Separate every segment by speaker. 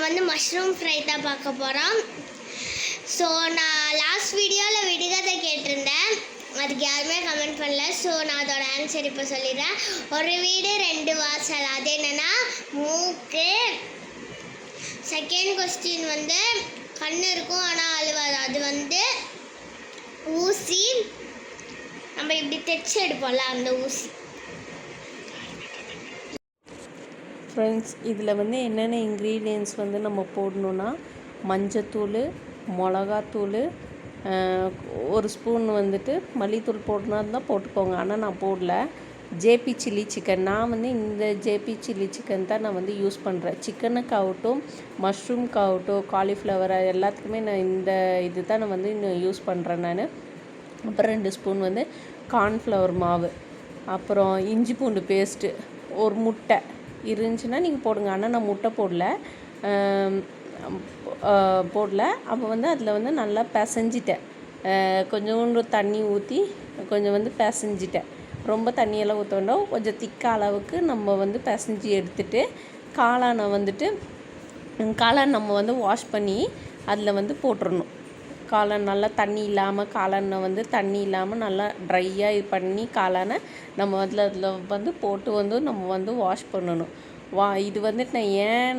Speaker 1: வந்து mushroom fry தான் பார்க்க போகிறோம். ஸோ நான் லாஸ்ட் வீடியோவில் விடுகதை கேட்டிருந்தேன், அதுக்கு யாருமே கமெண்ட் பண்ணல. ஸோ நான் அதோட ஆன்சர் இப்போ சொல்லிடுறேன். ஒரு வீடு ரெண்டு வாசல், அது என்னென்னா மூக்கு. செகண்ட் கொஸ்டின் வந்து கண் இருக்கும் ஆனால் அழுவாது, அது வந்து ஊசி. நம்ம இப்படி தைச்சு எடுப்போம்ல அந்த ஊசி.
Speaker 2: ஃப்ரெண்ட்ஸ், இதில் வந்து என்னென்ன இன்க்ரீடியன்ட்ஸ் வந்து நம்ம போடணுன்னா மஞ்சத்தூள், மிளகாத்தூள், ஒரு ஸ்பூன் வந்துட்டு மல்லித்தூள் போடணுன்னா இருந்தால் போட்டுக்கோங்க. ஆனால் நான் போடல. ஜேபி சில்லி சிக்கன், நான் வந்து இந்த ஜேபி சில்லி சிக்கன் தான் நான் வந்து யூஸ் பண்ணுறேன். சிக்கனுக்காகட்டும், மஷ்ரூம்க்காகட்டும், காலிஃப்ளவர் எல்லாத்துக்குமே நான் இந்த இது தான் நான் வந்து இன்னும் யூஸ் பண்ணுறேன் நான். அப்புறம் 2 ஸ்பூன் வந்து கார்ன்ஃப்ளவர் மாவு, அப்புறம் இஞ்சி பூண்டு பேஸ்ட்டு, ஒரு முட்டை இருந்துச்சுன்னா நீங்கள் போடுங்க. ஆனால் நான் முட்டை போடல. அப்போ வந்து அதில் வந்து நல்லா பிசைஞ்சிட்டேன். கொஞ்சோண்டு தண்ணி ஊற்றி கொஞ்சம் வந்து பிசைஞ்சிட்டேன். ரொம்ப தண்ணியெல்லாம் ஊற்ற வேண்டாம், கொஞ்சம் திக்க அளவுக்கு நம்ம வந்து பிசைஞ்சி எடுத்துகிட்டு காளானை வந்துட்டு நம்ம வந்து வாஷ் பண்ணி அதில் வந்து போட்டுடணும். காளான் நல்லா தண்ணி இல்லாமல், காளானை வந்து தண்ணி இல்லாமல் நல்லா ட்ரையாக இது பண்ணி காளானை நம்ம அதில் வந்து போட்டு வந்து நம்ம வந்து வாஷ் பண்ணணும். இது வந்துட்டு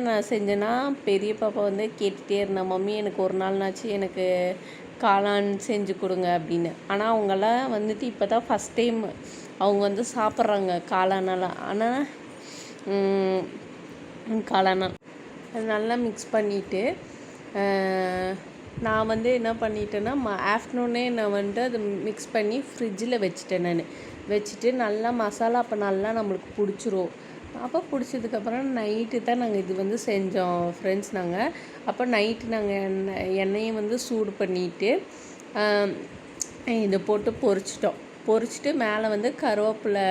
Speaker 2: நான் செஞ்சேன்னா பெரிய பாப்பா வந்து கேட்டுகிட்டே இருந்தேன், மம்மி எனக்கு ஒரு நாள்னாச்சு எனக்கு காளான் செஞ்சு கொடுங்க அப்படின்னு. ஆனால் அவங்களாம் வந்துட்டு இப்போ தான் ஃபஸ்ட் டைம் அவங்க வந்து சாப்பிட்றாங்க காளானெல்லாம். ஆனால் காளானால் அது நல்லா மிக்ஸ் பண்ணிவிட்டு நான் வந்து என்ன பண்ணிட்டேன்னா ஆஃப்டர்நூனே நான் வந்துட்டு அதை மிக்ஸ் பண்ணி ஃப்ரிட்ஜில் வச்சுட்டேன். நான் வச்சுட்டு நல்லா மசாலா அப்போ நல்லா நம்மளுக்கு பிடிச்சிரும். அப்போ பிடிச்சதுக்கப்புறம் நைட்டு தான் நாங்கள் இது வந்து செஞ்சோம் ஃப்ரெண்ட்ஸ். நாங்கள் அப்போ நைட்டு நாங்கள் எண்ணெயை வந்து சூடு பண்ணிவிட்டு இதை போட்டு பொரிச்சிட்டு மேலே வந்து கருவேப்பிலை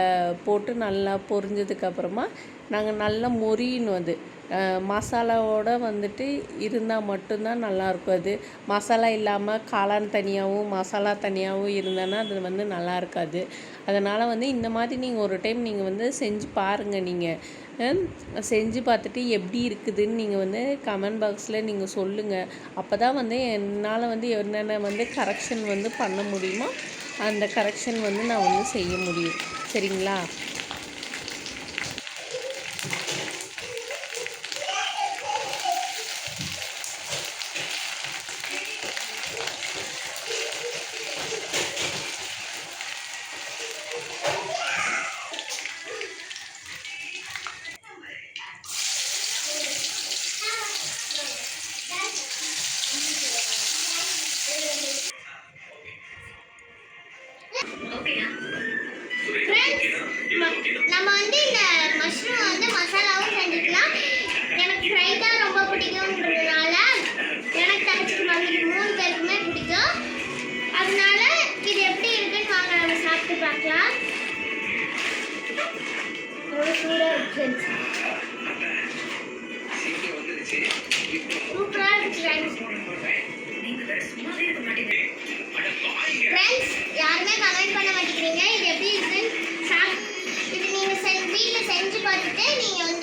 Speaker 2: போட்டு நல்லா பொரிஞ்சதுக்கப்புறமா நாங்கள் நல்லா மொரியணும். அது மசாலாவோடு வந்துட்டு இருந்தால் மட்டும்தான் நல்லாயிருக்கும். அது மசாலா இல்லாமல் காளான் தனியாகவும் மசாலா தனியாகவும் இருந்தேன்னா அது வந்து நல்லா இருக்காது. அதனால் வந்து இந்த மாதிரி நீங்கள் ஒரு டைம் நீங்கள் வந்து செஞ்சு பாருங்கள். நீங்கள் செஞ்சு பார்த்துட்டு எப்படி இருக்குதுன்னு நீங்கள் வந்து கமெண்ட் பாக்ஸில் நீங்கள் சொல்லுங்கள். அப்போ தான் வந்து என்னால் வந்து என்னென்ன வந்து கரெக்ஷன் வந்து பண்ண முடியுமோ அந்த கரெக்ஷன் வந்து நான் வந்து செய்ய முடியும். சரிங்களா?
Speaker 1: நம்ம வந்து இந்த மஷ்ரூம் வந்து மசாலாவும் செஞ்சுக்கலாம். எனக்கு ஃப்ரை தான் ரொம்ப பிடிக்கும்ன்றதுனால எனக்கு தனிச்சிட்டு வந்துட்டு 3 பேருக்குமே பிடிக்கும். அதனால இது எப்படி இருக்குன்னு வாங்க நம்ம சாப்பிட்டு பார்க்கலாம். சூப்பராக இருக்கு ஃப்ரெண்ட்ஸ். யாருமே கமெண்ட் பண்ண மாட்டேங்கிறீங்க இது எப்படி இருக்குன்னு. இது நீங்கள் வீட்டில் செஞ்சு பார்த்துட்டு நீங்கள் வந்து